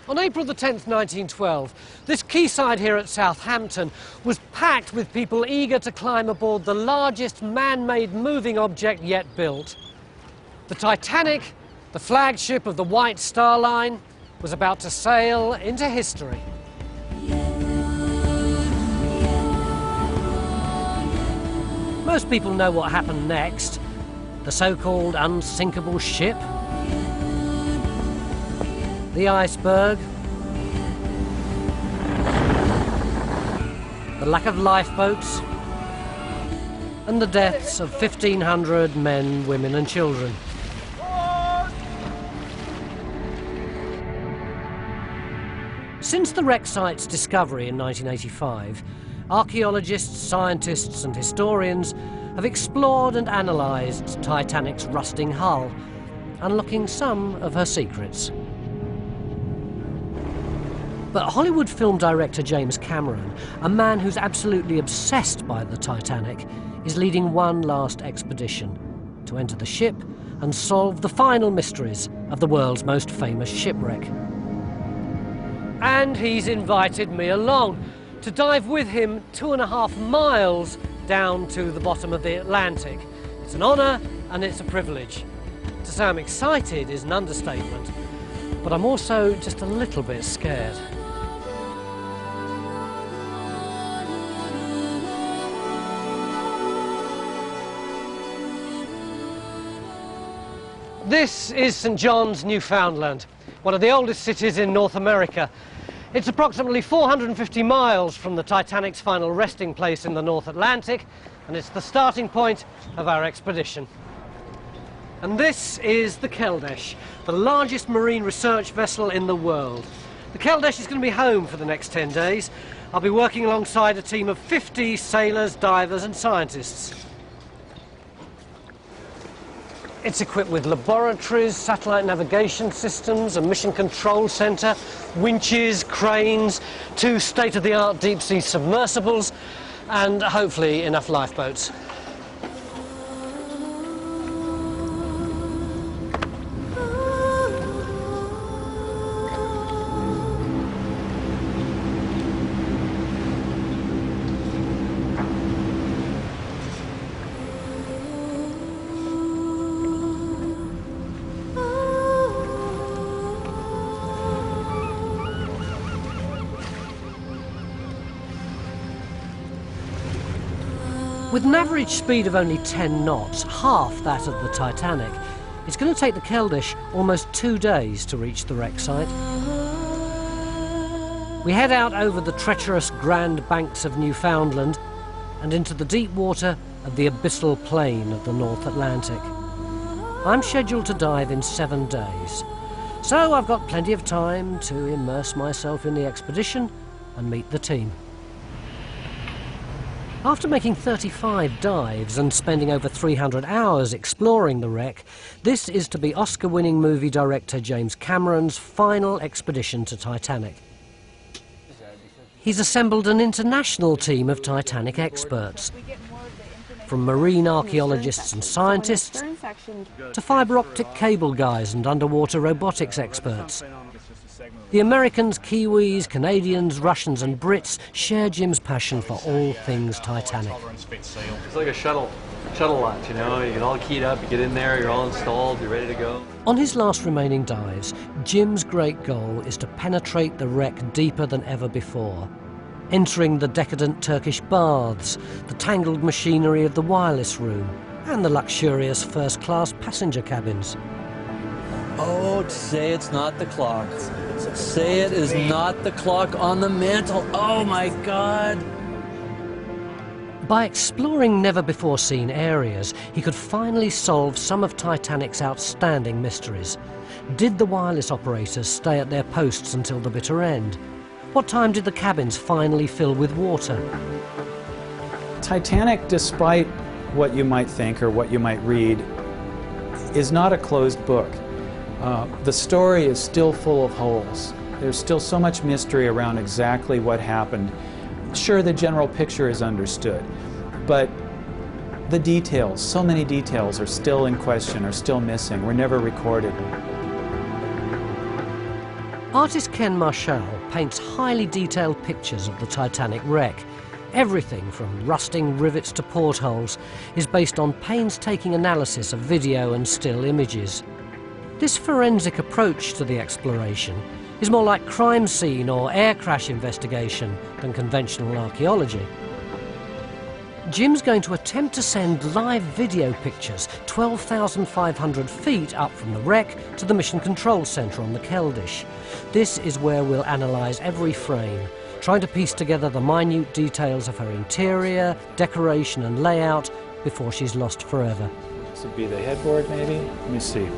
On April the 10th, 1912, this quayside here at Southampton was packed with people eager to climb aboard the largest man-made moving object yet built. The Titanic, the flagship of the White Star Line, was about to sail into history. Most people know what happened next. The so-called unsinkable ship, the iceberg, the lack of lifeboats, and the deaths of 1,500 men, women and children. Since the wreck site's discovery in 1985, archaeologists, scientists and historians have explored and analysed Titanic's rusting hull, unlocking some of her secrets. But Hollywood film director James Cameron, a man who's absolutely obsessed by the Titanic, is leading one last expedition to enter the ship and solve the final mysteries of the world's most famous shipwreck. And he's invited me along to dive with him 2.5 miles down to the bottom of the Atlantic. It's an honour and it's a privilege. To say I'm excited is an understatement, but I'm also just a little bit scared. This is St John's, Newfoundland, one of the oldest cities in North America. It's approximately 450 miles from the Titanic's final resting place in the North Atlantic, and it's the starting point of our expedition. And this is the Keldysh, the largest marine research vessel in the world. The Keldysh is going to be home for the next 10 days. I'll be working alongside a team of 50 sailors, divers and scientists. It's equipped with laboratories, satellite navigation systems, a mission control centre, winches, cranes, 2 state-of-the-art deep-sea submersibles, and hopefully enough lifeboats. With an average speed of only 10 knots, half that of the Titanic, it's going to take the Keldysh almost 2 days to reach the wreck site. We head out over the treacherous Grand Banks of Newfoundland and into the deep water of the abyssal plain of the North Atlantic. I'm scheduled to dive in 7 days, so I've got plenty of time to immerse myself in the expedition and meet the team. After making 35 dives and spending over 300 hours exploring the wreck, this is to be Oscar-winning movie director James Cameron's final expedition to Titanic. He's assembled an international team of Titanic experts, from marine archaeologists and scientists to fibre optic cable guys and underwater robotics experts. The Americans, Kiwis, Canadians, Russians and Brits share Jim's passion for all things Titanic. It's like a shuttle launch, you know, you get all keyed up, you get in there, you're all installed, you're ready to go. On his last remaining dives, Jim's great goal is to penetrate the wreck deeper than ever before, entering the decadent Turkish baths, the tangled machinery of the wireless room, and the luxurious first-class passenger cabins. Oh, say it's not the clock. Say it is not the clock on the mantle. Oh my God! By exploring never-before-seen areas, he could finally solve some of Titanic's outstanding mysteries. Did the wireless operators stay at their posts until the bitter end? What time did the cabins finally fill with water? Titanic, despite what you might think or what you might read, is not a closed book. The story is still full of holes. There's still so much mystery around exactly what happened. Sure, the general picture is understood, but the details, so many details are still in question, are still missing, were never recorded. Artist Ken Marshall paints highly detailed pictures of the Titanic wreck. Everything from rusting rivets to portholes is based on painstaking analysis of video and still images. This forensic approach to the exploration is more like crime scene or air crash investigation than conventional archaeology. Jim's going to attempt to send live video pictures 12,500 feet up from the wreck to the Mission Control Centre on the Keldysh. This is where we'll analyse every frame, trying to piece together the minute details of her interior, decoration and layout before she's lost forever. This would be the headboard, maybe? Let me see.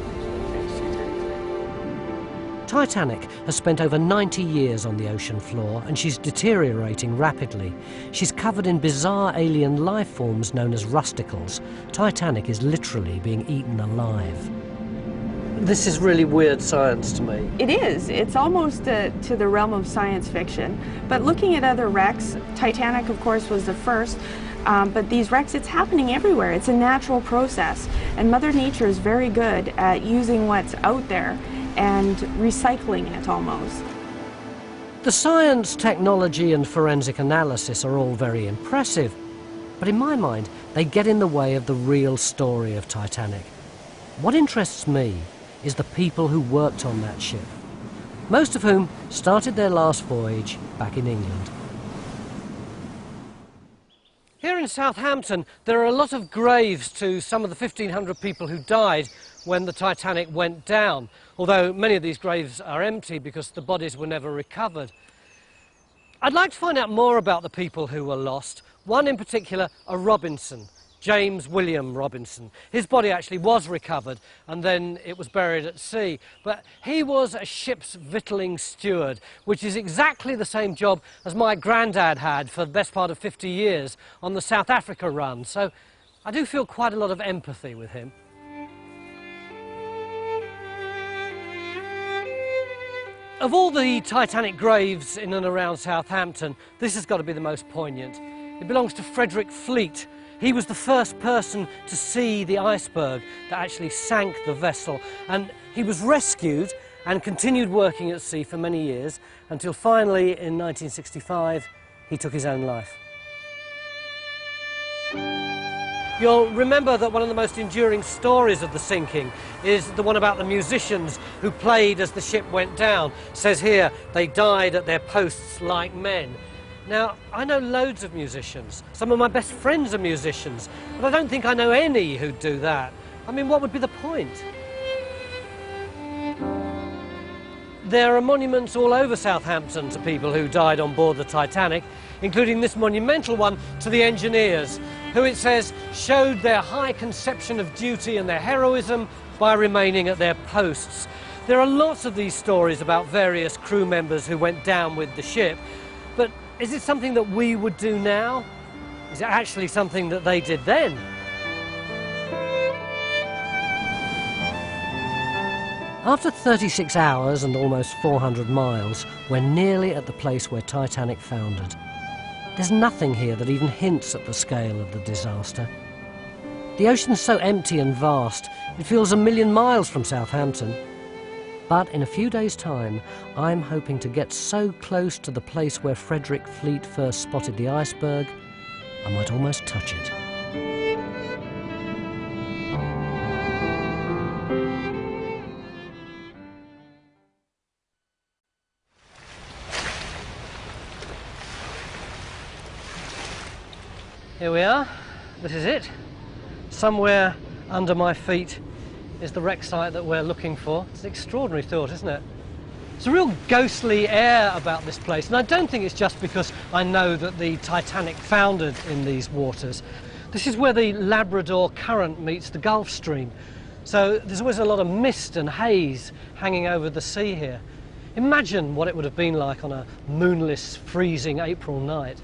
Titanic has spent over 90 years on the ocean floor and she's deteriorating rapidly. She's covered in bizarre alien life forms known as rusticles. Titanic is literally being eaten alive. This is really weird science to me. It is. It's almost to the realm of science fiction. But looking at other wrecks, Titanic, of course, was the first. But these wrecks, it's happening everywhere. It's a natural process. And Mother Nature is very good at using what's out there and recycling it almost. The science, technology and forensic analysis are all very impressive, but in my mind they get in the way of the real story of Titanic. What interests me is the people who worked on that ship, most of whom started their last voyage back in England. Here in Southampton there are a lot of graves to some of the 1,500 people who died when the Titanic went down, although many of these graves are empty because the bodies were never recovered. I'd like to find out more about the people who were lost. One in particular, a Robinson, James William Robinson. His body actually was recovered and then it was buried at sea, but he was a ship's victualling steward, which is exactly the same job as my granddad had for the best part of 50 years on the South Africa run, so I do feel quite a lot of empathy with him. Of all the Titanic graves in and around Southampton, this has got to be the most poignant. It belongs to Frederick Fleet. He was the first person to see the iceberg that actually sank the vessel, and he was rescued and continued working at sea for many years until finally in 1965 he took his own life. You'll remember that one of the most enduring stories of the sinking is the one about the musicians who played as the ship went down. It says here, they died at their posts like men. Now, I know loads of musicians. Some of my best friends are musicians, but I don't think I know any who'd do that. I mean, what would be the point? There are monuments all over Southampton to people who died on board the Titanic, including this monumental one to the engineers, who it says showed their high conception of duty and their heroism by remaining at their posts. There are lots of these stories about various crew members who went down with the ship, but is it something that we would do now? Is it actually something that they did then? After 36 hours and almost 400 miles, we're nearly at the place where Titanic foundered. There's nothing here that even hints at the scale of the disaster. The ocean's so empty and vast, it feels a million miles from Southampton. But in a few days' time, I'm hoping to get so close to the place where Frederick Fleet first spotted the iceberg, I might almost touch it. Here we are, this is it. Somewhere under my feet is the wreck site that we're looking for. It's an extraordinary thought, isn't it? There's a real ghostly air about this place, and I don't think it's just because I know that the Titanic foundered in these waters. This is where the Labrador Current meets the Gulf Stream, so there's always a lot of mist and haze hanging over the sea here. Imagine what it would have been like on a moonless, freezing April night.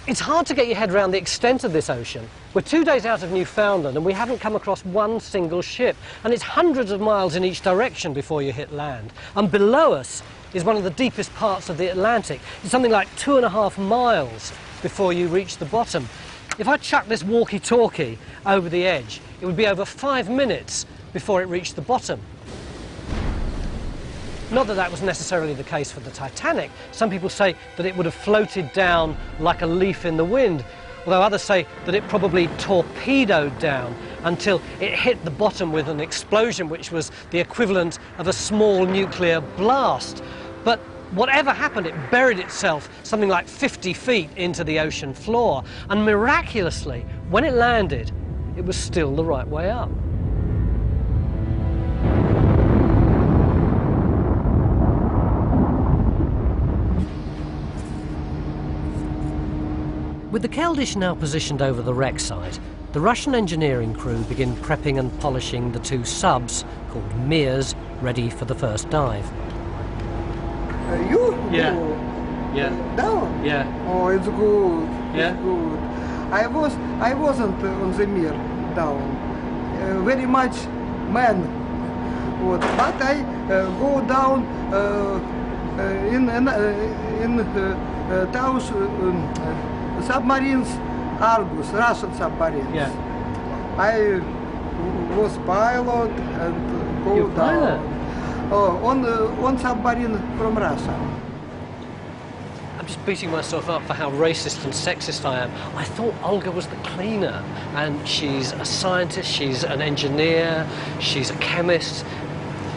It's hard to get your head around the extent of this ocean. We're 2 days out of Newfoundland and we haven't come across one single ship, and it's hundreds of miles in each direction before you hit land. And below us is one of the deepest parts of the Atlantic. It's something like 2.5 miles before you reach the bottom. If I chuck this walkie-talkie over the edge, it would be over 5 minutes before it reached the bottom. Not that that was necessarily the case for the Titanic. Some people say that it would have floated down like a leaf in the wind, although others say that it probably torpedoed down until it hit the bottom with an explosion which was the equivalent of a small nuclear blast. But whatever happened, it buried itself something like 50 feet into the ocean floor, and miraculously, when it landed, it was still the right way up. With the Keldysh now positioned over the wreck site, the Russian engineering crew begin prepping and polishing the two subs, called Mirs, ready for the first dive. You Yeah. go Yeah. down? Yeah. Oh, it's good. Yeah? It's good. I wasn't on the Mir down. Very much man. But I go down in those submarines, Argus, Russian submarines. Yeah. I was pilot and go You're down. pilot? On submarine from Russia. I'm just beating myself up for how racist and sexist I am. I thought Olga was the cleaner, and she's a scientist, she's an engineer, she's a chemist.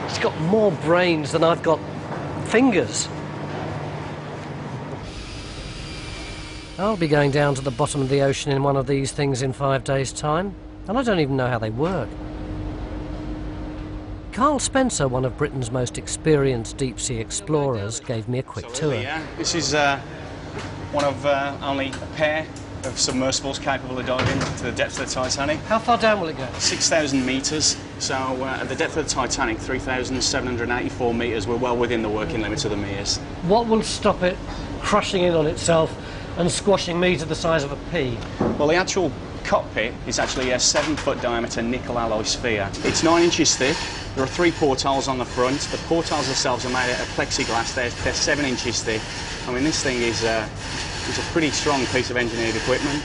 She's got more brains than I've got fingers. I'll be going down to the bottom of the ocean in one of these things in 5 days' time, and I don't even know how they work. Carl Spencer, one of Britain's most experienced deep-sea explorers, gave me a quick tour. This is one of only a pair of submersibles capable of diving to the depth of the Titanic. How far down will it go? 6,000 metres. So at the depth of the Titanic, 3,784 metres, we're well within the working limits of the Mirs. What will stop it crushing in on itself and squashing me to the size of a pea? Well, the actual cockpit is actually a 7-foot diameter nickel alloy sphere. It's 9 inches thick. There are 3 portholes on the front. The portholes themselves are made out of plexiglass. They're 7 inches thick. I mean, this thing is a pretty strong piece of engineered equipment.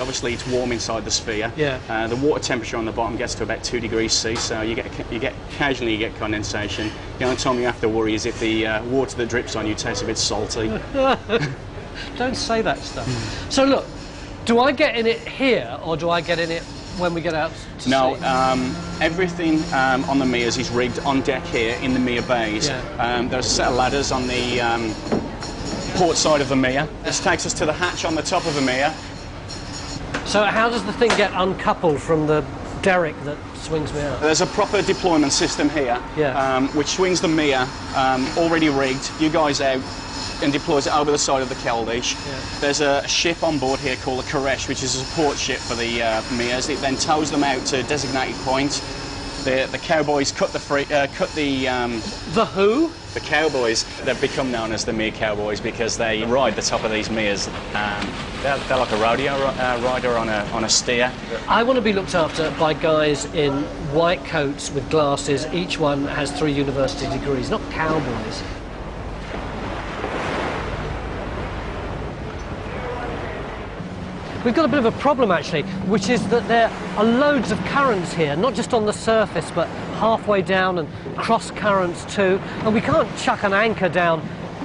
Obviously, it's warm inside the sphere. Yeah. The water temperature on the bottom gets to about 2 degrees C, so occasionally you get condensation. The only time you have to worry is if the water that drips on you tastes a bit salty. Don't say that stuff. So look, do I get in it here, or do I get in it when we get out to No, sea? everything on the Mirs is rigged on deck here in the Mir bays. Yeah. There's a set of ladders on the port side of the Mir. This takes us to the hatch on the top of the Mir. So how does the thing get uncoupled from the derrick that swings me out? There's a proper deployment system here, Yeah. which swings the Mir, already rigged, you guys out, and deploys it over the side of the Keldysh. Yeah. There's a ship on board here called the Koresh, which is a support ship for the Mirs. It then tows them out to a designated point. The cowboys cut the The who? The cowboys. They've become known as the Mir Cowboys because they ride the top of these Mirs. They're like a rodeo rider on a steer. I want to be looked after by guys in white coats with glasses. Each one has 3 university degrees, not cowboys. We've got a bit of a problem actually, which is that there are loads of currents here, not just on the surface, but halfway down and cross currents too. And we can't chuck an anchor down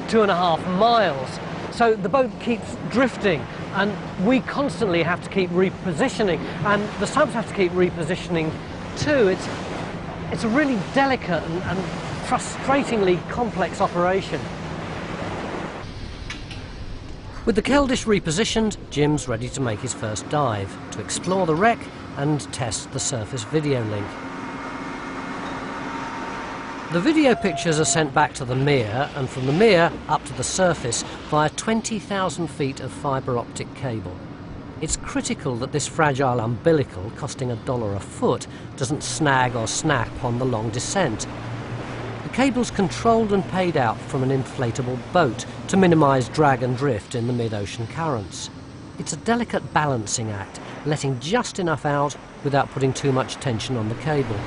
2.5 miles. So the boat keeps drifting, and we constantly have to keep repositioning, and the subs have to keep repositioning too. It's a really delicate and frustratingly complex operation. With the Keldysh repositioned, Jim's ready to make his first dive, to explore the wreck and test the surface video link. The video pictures are sent back to the Mir, and from the Mir up to the surface via 20,000 feet of fibre optic cable. It's critical that this fragile umbilical, costing $1 a foot, doesn't snag or snap on the long descent. The cable's controlled and paid out from an inflatable boat to minimise drag and drift in the mid-ocean currents. It's a delicate balancing act, letting just enough out without putting too much tension on the cable.